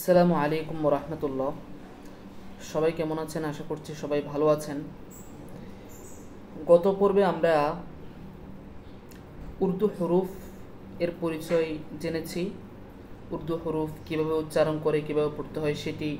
আসসালামু আলাইকুম রহমতুল্লাহ। সবাই কেমন আছেন? আশা করছি সবাই ভালো আছেন। গত পর্বে আমরা উর্দু হরুফ এর পরিচয় জেনেছি। উর্দু হরুফ কীভাবে উচ্চারণ করে কীভাবে পড়তে হয় সেটি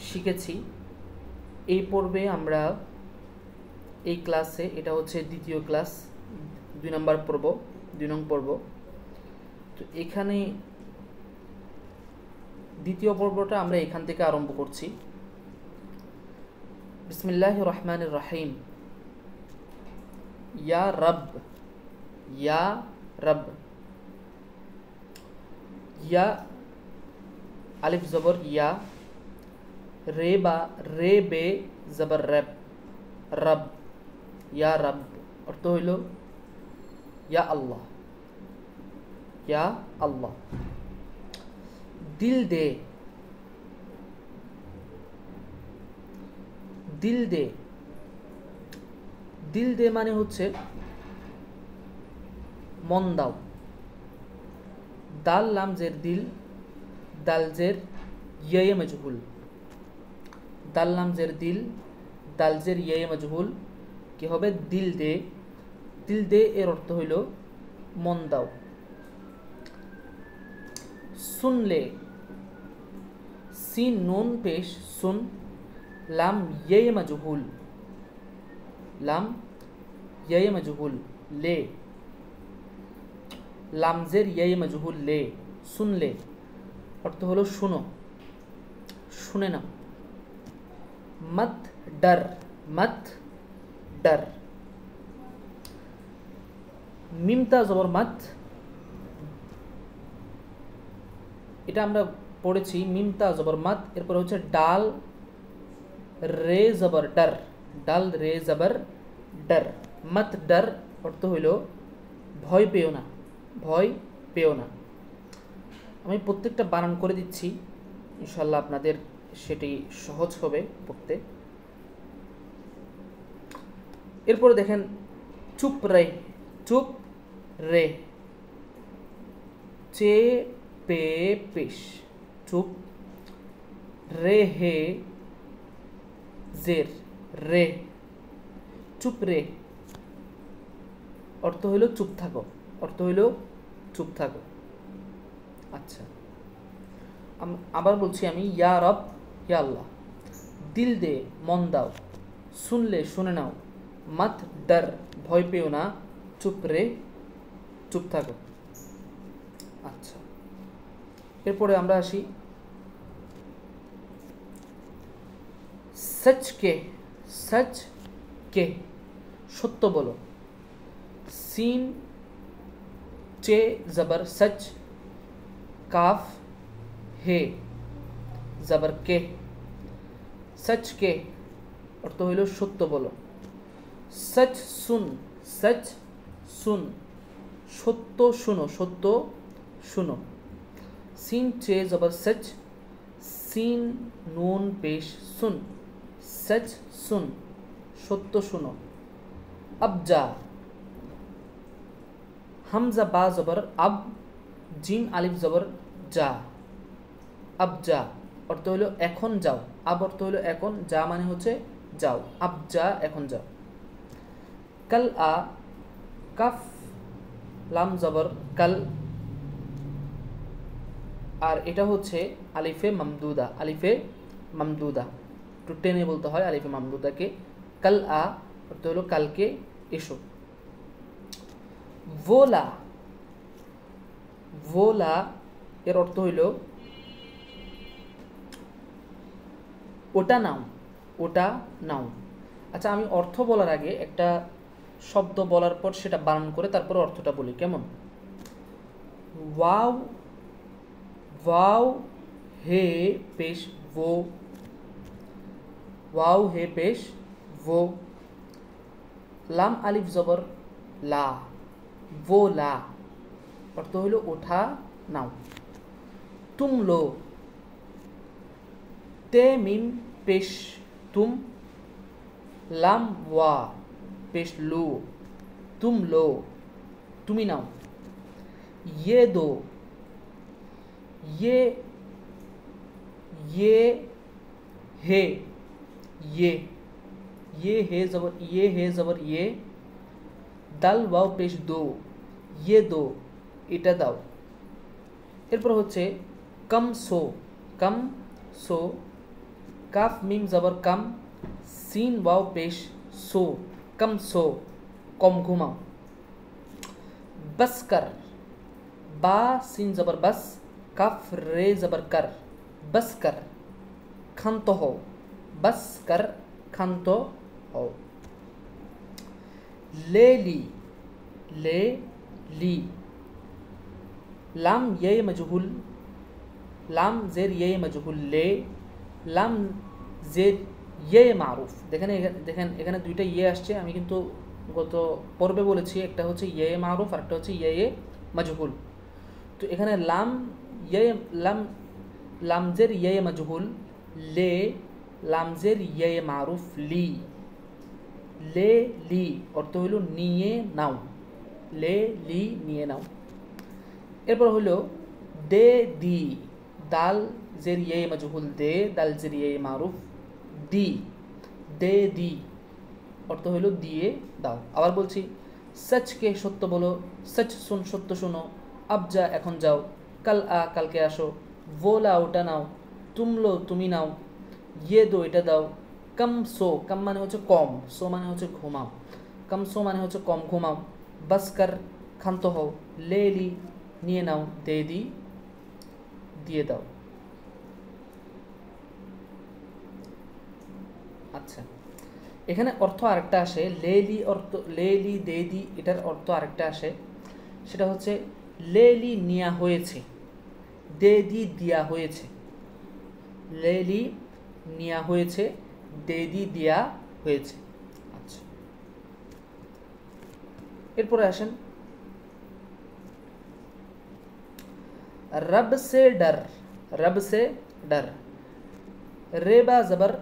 শিখেছি। এই পর্বে আমরা এই ক্লাসে, এটা হচ্ছে দ্বিতীয় ক্লাস, 2 নং পর্ব। তো এখানে দ্বিতীয় পর্বটা আমরা এখান থেকে আরম্ভ করছি। বিসমিল্লাহির রহমানির রহিম। ইয়া রব, ইয়া রব। ইয়া আলিফ জবর ইয়া, রে বে জবর রব, রব, ইয়া রব। অর্থ হইল ইয়া আল্লাহ, ইয়া আল্লাহ। দিল দে, দিল দে। দিল দে মানে হচ্ছে মন দাও। দাল লাম জের দিল, দাল জের ইয়ে মজহুল। দাল লাম জের দিল, দাল জের ইয়ে মজহুল কি হবে? দিল দে। দিল দে এর অর্থ হইল মন দাও। শুনলে, সিন নুন পেশ সুন, লাম ইয়ে মজহুল, লাম ইয়ে মজহুল লে, লামজের ইয়ে মজহুল লে, শুনলে অর্থ হলো শুনো, শুনে নাও। মত ডর, মত ডর। মিমতা জবর মত, এটা আমরা পড়েছি মিমতা জবর মত। এরপর হচ্ছে ডাল রে জবর ডর, ডাল রে জবর ডর। মত ডর অর্থ হইল ভয় পেও না, ভয় পেও না। আমি প্রত্যেকটা বানান করে দিচ্ছি, ইনশাল্লাহ আপনাদের সেটি সহজ হবে পড়তে। এরপরে দেখেন চুপ রে, চুপ রে। চে পে পেশ, চুপ। রে হে জের রে, চুপ রে অর্থ হইল চুপ থাকো, অর্থ হইল চুপ থাকো। আচ্ছা, আবার বলছি আমি। ইয়া রব, ইয়া আল্লাহ। দিল দে, মন দাও। শুনলে, শুনে নাও। মত ডর, ভয় পেও না। চুপ রে, চুপ থাকো। আচ্ছা, এরপরে আমরা আসি সচ কে, সচ কে, সত্য বলো। সিন চে জবর সচ, কাফ হে জবর কে, সচ কে অর্থ হইল সত্য বলো। সচ সুন, সচ সুন, সত্য শুনো, সত্য শুনো। সিন চে জবর সচ, সিন নুন পেশ সুন, সচ সুন, সত্য শুনো। আব যা, হামজা বা জবর আব, জিম আলিফ জবর যা, আব যা অর্থ হইল এখন যাও। আব অর্থ হইল এখন, যা মানে হচ্ছে যাও। আব যা, এখন যাও। কাল আ, কাফ লাম জবর কাল, আর এটা হচ্ছে আলিফে মামদুদা, আলিফে মামদুদা। একটু টেনে বলতে হয় আলিফে মামদুদাকে। কাল আ অর্থ হলো কালকে এসো। ভোলা, ভোলা এর অর্থ হইল ওটা নাও, ওটা নাও। আচ্ছা, আমি অর্থ বলার আগে একটা শব্দ বলার পর সেটা বানান করে তারপর অর্থটা বলি, কেমন? ওয়াও, ওয়াও হে পেশ वो, ওয়াও হে পেশ वो। লাম আলিফ জবর লা, वो লা অর্থ হইল ওঠা নাও। তুম লো, তে মিম পেশ তুম, লাম ওয়া পেশ লো, তুম লো, তুমি নাও। ये दो, ये ये हे, ये हे जबर ये, দাল ওয়াও পেশ দো, ये दो, এটা দাও। এরপর হচ্ছে কম সো, কাফ মিম জবর কাম, সিন ওয়াও পেশ সো, কম সো, কম ঘুমাও। बस कर, बा सिन जबर बस, कफ रे जबर कर, बस कर, खंतो हो, बस कर खंतो हो। ले ली, लाम ये मजहूल, लाम जेर ये मजहूल ले, लाम जेर ये मारूफ। দেখেন এখানে দুইটা ইয়ে আসছে, আমি কিন্তু গত পর্বে বলেছি একটা হচ্ছে ইয়ে মারুফ আর একটা হচ্ছে ইয়ে মাজহুল। তো এখানে লামজের ইয়ে মাজহুল, লে লামজের ইয়ে মারুফ লি, লে লি অর্থ হইল নিয়ে নাও, লে লি নিয়ে নাও। এরপর হইল দে দি, দাল জের ইয়ে মাজহুল দে, দাল জের ইয়ে মারুফ দি, দে দি অর্থ হইল দিয়ে দাও। আবার বলছি সচকে সত্য বলো, সচ শুন সত্য শোনো, আব যা এখন যাও, কাল আ কালকে আসো, ওলা ওটা নাও, তুমলো তুমি নাও, ইয়ে দো এটা দাও, কম সো কম মানে হচ্ছে কম, সো মানে হচ্ছে ঘুমাও, কম সো মানে হচ্ছে কম ঘুমাও, বাস কর ক্ষান্ত হও, লে লি নিয়ে নাও, দে দি দিয়ে দাও। আচ্ছা, এখানে অর্থ আরেকটা আসে, লেলি অর্থ লেলি দেদি, এটার অর্থ আরেকটা আসে, সেটা হচ্ছে লেলি নেওয়া হয়েছে, দেদি দেয়া হয়েছে, লেলি নেওয়া হয়েছে, দেদি দেয়া হয়েছে। আচ্ছা, এরপরে আসেন रब से डर, रब से डर, रेबा जबर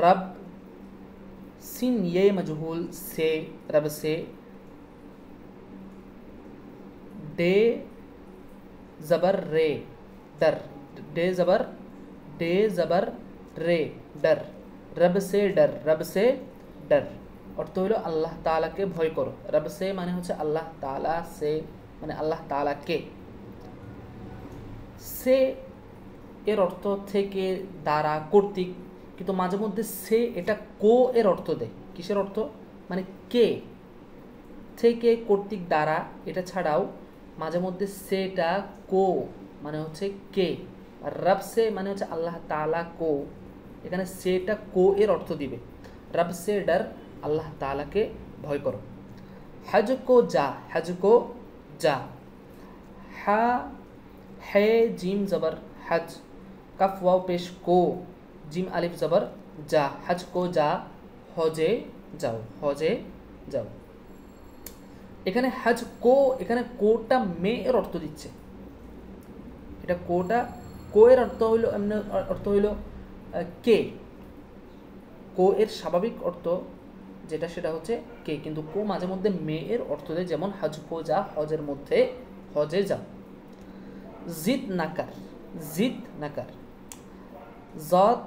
रब, सिन ये मजहूल से, रब से, डे जबर रे डर, डे जबर रे डर, रब से डर, रब से डर অর্থ হলো আল্লাহ তাআলাকে ভয় করো। রব সে মানে হচ্ছে আল্লাহ তাআলা, সে মানে আল্লাহ তাআলাকে, সে এর অর্থ থেকে, দ্বারা, কর্তৃক, কিন্তু মাঝে মধ্যে সে এটা কো এর অর্থ দেয়। কিসের অর্থ? মানে কে, থেকে, কর্তৃক, দ্বারা, এটা ছাড়াও মাঝে মধ্যে সেটা কো মানে হচ্ছে কে, আর রব সে মানে হচ্ছে আল্লাহ তাআলা কো, এখানে সেটা কো এর অর্থ দিবে। রব সে ডর, আল্লাহ তাআলাকে ভয় করো। হজ কো যা, হজ কো যা, হা হে জিম জবর হজ, কফ ওয়াও পেশ কো, জিম আলিফ জবর যা, হজ কো যা, হজে যাও, হজে যাও। এখানে হজ কো, এখানে কোটা মে এর অর্থ দিচ্ছে, এটা কোটা কো এর অর্থ হইল, এমনি অর্থ হইল কে, কো এর স্বাভাবিক অর্থ যেটা সেটা হচ্ছে কে, কিন্তু কো মাঝে মধ্যে মে এর অর্থ দেয়, যেমন হজ কো যা, হজের মধ্যে হজে যাও। জিদ নাকার, জিদ নাকার, জাত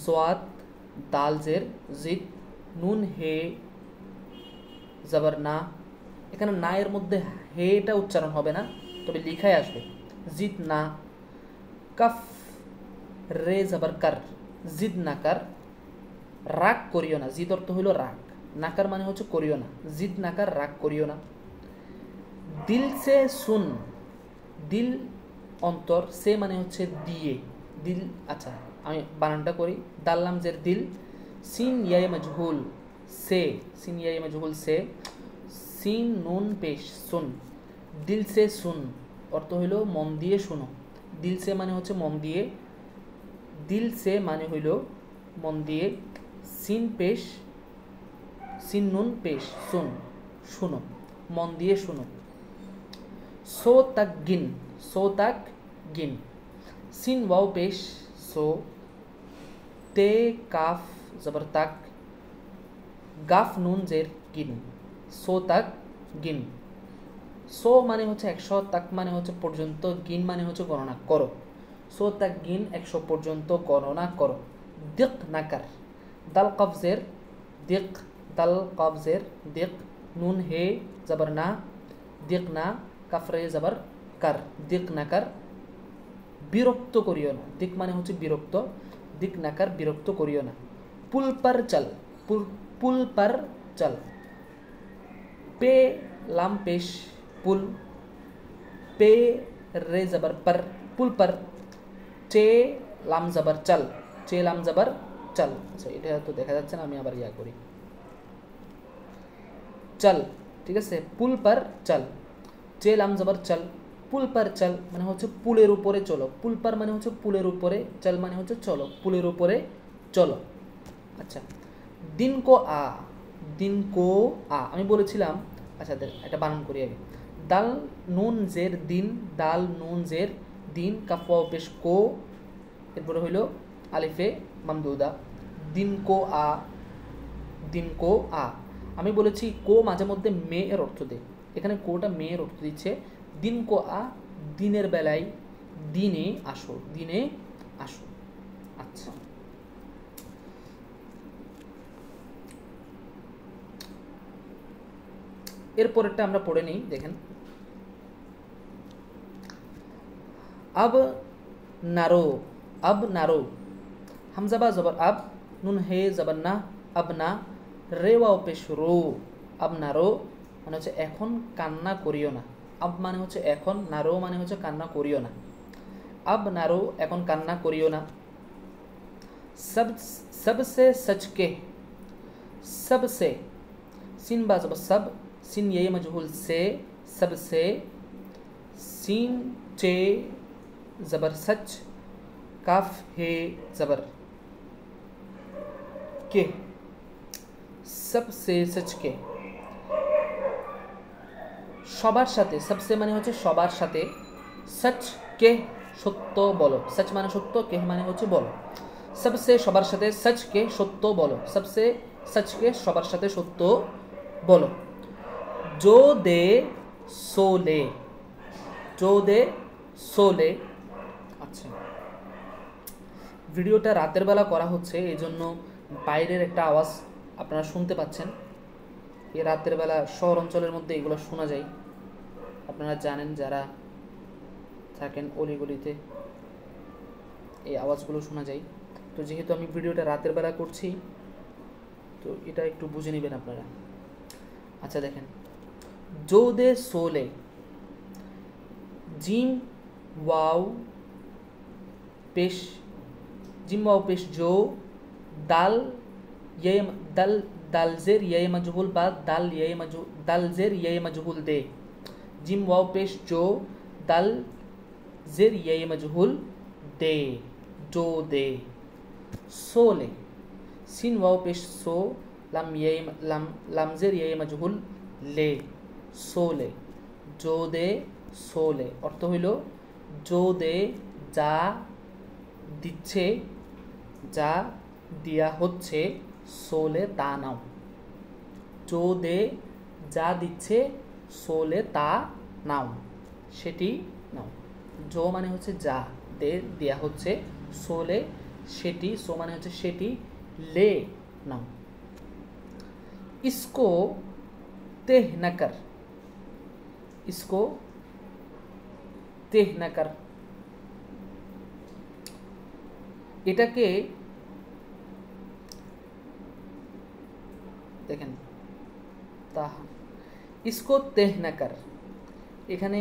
জাত দাল জের জিদ, নুন হে জবর না, এখানে না এর মধ্যে হেটা উচ্চারণ হবে না, তবে লিখায় আসবে, জিদ না। কফ রে জবর কর, জিদ নাকার, রাগ করিও না, জিদ অর্থ হইল রাগ, নাকার মানে হচ্ছে করিও না, জিদ নাকার রাগ করিও না। দিল সে সুন, দিল অন্তর, সে মানে হচ্ছে দিয়ে, দিল। আচ্ছা, আমি বানানটা করি, দাল্লাম জের দিল, সিন ইয়ায়ে মজহুল সে, সিন ইয়ায়ে মজহুল সে, সিন নুন পেশ সুন, দিল সে সুন অর্থ হইল মন দিয়ে শুনো, দিল সে মানে হচ্ছে মন দিয়ে, দিল সে মানে হইল মন দিয়ে, সিন পেশ, সিন নুন পেশ সুন, শুনো, মন দিয়ে শুনো। সো তাক গিন, সো তাক গিন, সিন ওয়াও পেশ সো, তে কাফ জবর তাক, গাফ নুন জের গিন, সো তাক গিন। সো মানে হচ্ছে 100, তাক মানে হচ্ছে পর্যন্ত, গিন মানে হচ্ছে গণনা করো। সো তাগিন 100 পর্যন্ত গণনা করো। দিক নাকার, দাল কফজের দিক, দাল কফজের দিক, নুন হে জবর না, দিক না, কাফরে জবর কার, দিক নাকার, বিরক্ত করিও না। দিক মানে হচ্ছে বিরক্ত, দিক নাকার বিরক্ত করিও না। পুল পার চল, পুল পার চল। पे लाम पेश पुल, पे रे जबर पर, पुल पर। चे लाम जबर चल, चे लाम जबर चल। अच्छा এটা তো দেখা যাচ্ছে না, আমি আবার ইয়া করি। चल, ঠিক আছে, পুল पर चल, चे लाम जबर चल, পুল पर चल মানে হচ্ছে পুলের উপরে চলো। পুল पर মানে হচ্ছে পুলের উপরে, চল মানে হচ্ছে চলো, পুলের উপরে চলো। আচ্ছা, দিন কো আ, দিন কো আ আমি বলেছিলাম। আচ্ছা এটা বানান করি আগে। দাল নুন জের দিন, দাল নুন জের দিন, কাফ ওয়াও পেশ কো, এরপরে হইল আলিফে মামদুদা। দিন কো আ, দিন কো আ। আমি বলেছি কো মাঝে মধ্যে মে এর অর্থ দেয়, এখানে কোটা মে এর অর্থ দিচ্ছে। দিন কো আ, দিনের বেলায়, দিনে আসো, দিনে আসো। আচ্ছা, এরপরেরটা আমরা পড়ে নিই, দেখেন। अब नारो, अब नारो, हमजाबा जबर अब, নুন হে জবর না, अब না, রে ওয়াও পেশ রো। अब नारो মানে হচ্ছে এখন কান্না করিও না। अब মানে হচ্ছে এখন, নারো মানে হচ্ছে কান্না করিও না। अब नारो এখন কান্না করিও না। सब सबसे सच के, सबसे, सिन बा जबर सब, सिन ये मजहूल से, सबसे, सीन चे जबर सच, काफ हे जबर के, सबसे सच के। সবার সাথে, सबसे মানে হচ্ছে সবার সাথে, সচ কে সত্য বলো, সচ মানে সত্য, কে মানে হচ্ছে বলো। सबसे সবার সাথে, সচ কে সত্য বলো, सबसे सच के সবার সাথে সত্য বলো। जो दे सो ले, जो दे सो ले। আচ্ছা, ভিডিওটা রাতের বেলা করা হচ্ছে, এই জন্য বাইরের একটা আওয়াজ আপনারা শুনতে পাচ্ছেন। এই রাতের বেলা শহর অঞ্চলের মধ্যে এগুলো শোনা যায়, আপনারা জানেন যারা থাকেন অলিগলিতে এই আওয়াজগুলো শোনা যায়। তো যেহেতু আমি ভিডিওটা রাতের বেলা করছি, তো এটা একটু বুঝে নেবেন আপনারা। আচ্ছা দেখেন, जो दे सो ले, जिम वाव पेश, जिम वाव पेश जो, दाल ये दल, दाल जेर ये मजहूल बाद, दाल ये मजहूल, दाल जेर ये मजहूल दे। जिम वाव पेश जो, दाल जेर ये मजहूल दे, जो दे। सो ले, सिन वाव पेश सो, लाम ये लाम, लाम जेर ये मजहूल ले, সোলে। जो दे সোলে অর্থ হইল जो दे যা দিচ্ছে, যা দিয়া হচ্ছে, সোলে তা নাও। जो दे যা দিচ্ছে, সোলে তা নাও, সেটি নাও। जो মানে হচ্ছে যা, দে দেয়া হচ্ছে, সোলে সেটি, সো মানে হচ্ছে সেটি, লে নাও। इसको तेह न कर, इसको तेह न कर। এটাকে দেখেন, তাহ, इसको तेह न कर, এখানে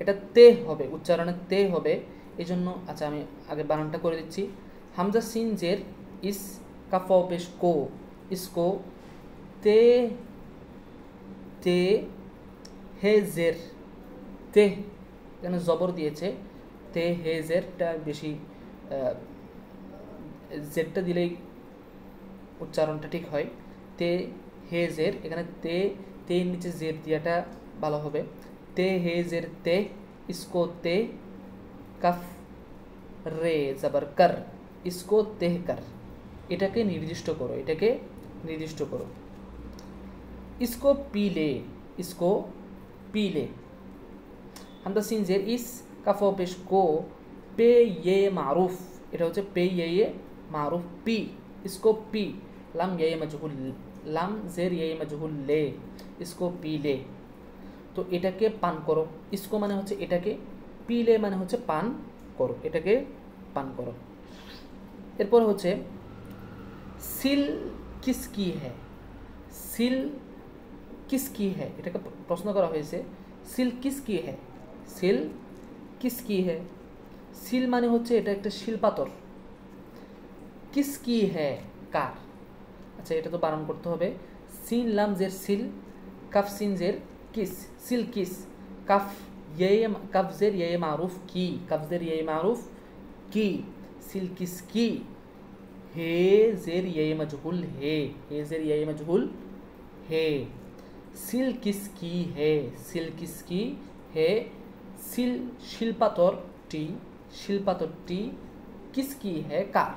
এটা তেহ হবে, উচ্চারণে তেহ হবে, এই জন্য। আচ্ছা আমি আগে বানানটা করে দিচ্ছি। হামজা সিন জের ইস, কাফ ওয়াও পেশ কো, इसको ते, তে হে জের, তে এখানে জবর দিয়েছে, তে হে জেরটা বেশি, জেরটা দিলেই উচ্চারণটা ঠিক হয়। তে হে জের, এখানে তে, তে নিচে জের দিয়াটা ভালো হবে। তে হে জের তে, ইসকো তে, কাফ রে জবর কর, ইসকো তেহ কর। এটাকে নির্দিষ্ট করো, এটাকে নির্দিষ্ট করো। इसको पी ले, इसको पी ले। हमदा सिन जेर इस, काफ पेश को, पे ये मारूफ, এটা হচ্ছে पे ये मारूफ। पी, इसको पी, लाम ये मजहुल, लाम जेर ये मजहुल ले, इसको पी ले। তো এটাকে পান করো, ইসকো মানে হচ্ছে এটাকে, পিলে মানে হচ্ছে পান করো, এটাকে পান করো। এরপর হচ্ছে সিল কিসকি হ্যায়, সিল কিসকি হ্যায়, এটাকে প্রশ্ন করা হয়েছে সিল কিসকি হ্যায়, সিল কিসকি হ্যায়। সিল মানে হচ্ছে এটা একটা শিলপাতর, কিসকি হ্যায় কার। আচ্ছা এটা তো বানান করতে হবে, সিন লাম জের সিল, কাফ সিন জের किस, सिल किस, कफ ये कफ जेर ये मारूफ की, कफ जेर ये मारूफ की, सिल किस की, हे जेर ये मजहुल है, हे जेर ये मजहुल है। सिल किस की है, सिल किस की है। सिल शिल्पातरटी, शिल्पातरटी किसकी है कार,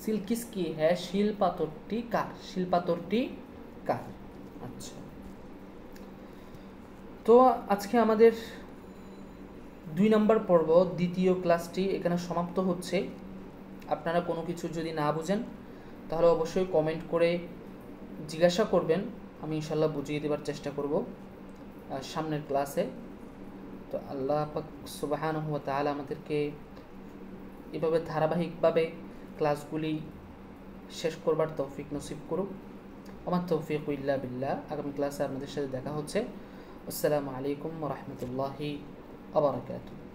सिल किसकी है शिल्पातरटी कार, शिल्पातरटी कार। अच्छा তো আজকে আমাদের 2 নম্বর পর্ব দ্বিতীয় ক্লাসটি এখানে সমাপ্ত হচ্ছে। আপনারা কোনো কিছু যদি না বুঝেন তাহলে অবশ্যই কমেন্ট করে জিজ্ঞাসা করবেন, আমি ইনশাল্লাহ বুঝিয়ে দেওয়ার চেষ্টা করব সামনের ক্লাসে। তো আল্লাহ পাক সুবহানাহু ওয়া তাআলা আমাদেরকে এভাবে ধারাবাহিকভাবে ক্লাসগুলি শেষ করবার তৌফিক নসিব করুক। আমার তৌফিক ইল্লা বিল্লাহ। আগামী ক্লাসে আপনাদের সাথে দেখা হচ্ছে। আসসালামু আলাইকুম ওয়া রাহমাতুল্লাহি ওয়া বারাকাতুহু।